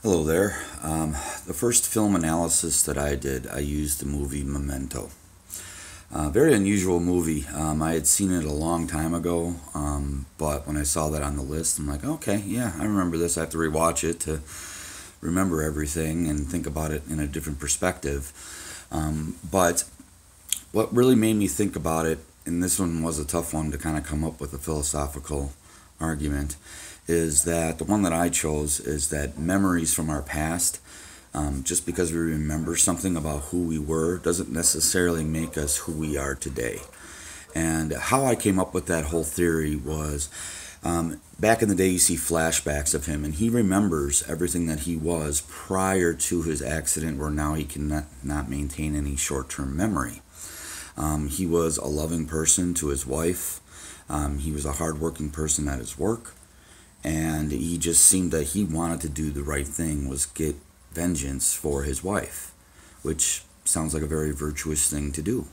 Hello there. The first film analysis that I did, I used the movie Memento. Very unusual movie. I had seen it a long time ago, but when I saw that on the list, I'm like, okay, yeah, I remember this. I have to rewatch it to remember everything and think about it in a different perspective. But what really made me think about it, and this one was a tough one to kind of come up with a philosophical argument, is that the one that I chose is that memories from our past, just because we remember something about who we were, doesn't necessarily make us who we are today. And how I came up with that whole theory was back in the day, you see flashbacks of him, and he remembers everything that he was prior to his accident, where now he can not maintain any short term memory. He was a loving person to his wife. He was a hardworking person at his work. And he just seemed that he wanted to do the right thing, was get vengeance for his wife, which sounds like a very virtuous thing to do.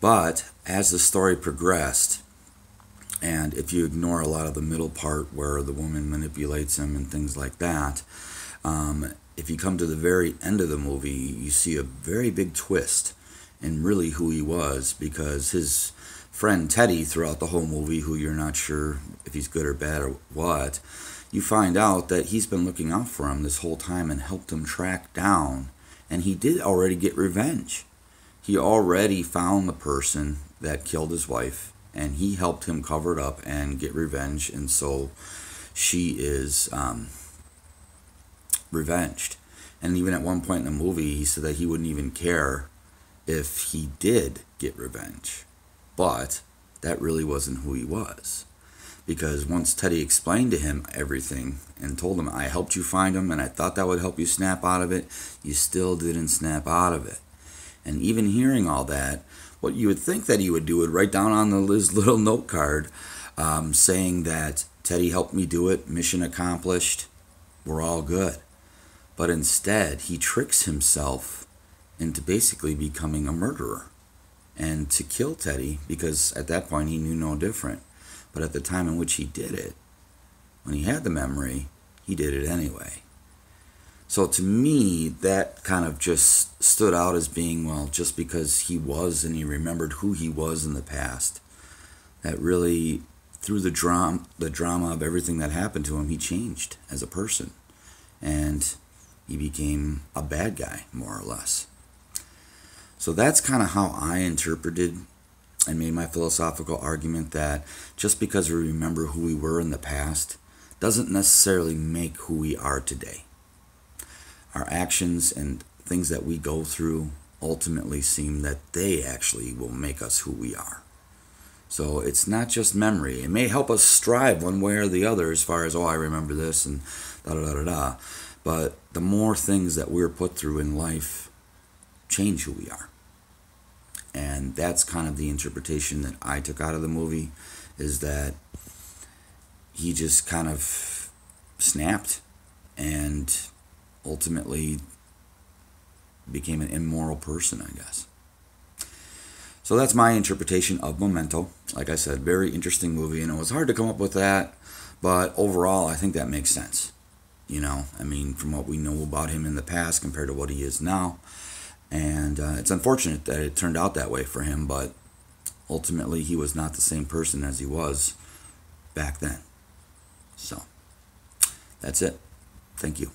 But as the story progressed, and if you ignore a lot of the middle part where the woman manipulates him and things like that, if you come to the very end of the movie, you see a very big twist in really who he was, because his friend Teddy, throughout the whole movie, who you're not sure if he's good or bad or what, you find out that he's been looking out for him this whole time and helped him track down, and he did already get revenge. He already found the person that killed his wife, and he helped him cover it up and get revenge, and so she is revenged. And even at one point in the movie, he said that he wouldn't even care if he did get revenge. But that really wasn't who he was. Because once Teddy explained to him everything and told him, I helped you find him and I thought that would help you snap out of it, you still didn't snap out of it. And even hearing all that, what you would think that he would do would write down on his little note card saying that Teddy helped me do it, mission accomplished, we're all good. But instead, he tricks himself into basically becoming a murderer, and to kill Teddy, because at that point he knew no different. But at the time in which he did it, when he had the memory, he did it anyway. So to me, that kind of just stood out as being, well, just because he was and he remembered who he was in the past, that really, through the drama of everything that happened to him, he changed as a person. And he became a bad guy, more or less. So that's kind of how I interpreted and made my philosophical argument that just because we remember who we were in the past doesn't necessarily make who we are today. Our actions and things that we go through ultimately seem that they actually will make us who we are. So it's not just memory. It may help us strive one way or the other as far as, oh, I remember this and da-da-da-da-da. But the more things that we're put through in life change who we are. And that's kind of the interpretation that I took out of the movie, is that he just kind of snapped and ultimately became an immoral person, I guess. So that's my interpretation of Memento. Like I said, very interesting movie, and it was hard to come up with that, but overall I think that makes sense. You know, I mean, from what we know about him in the past compared to what he is now. And it's unfortunate that it turned out that way for him, but ultimately he was not the same person as he was back then. So that's it. Thank you.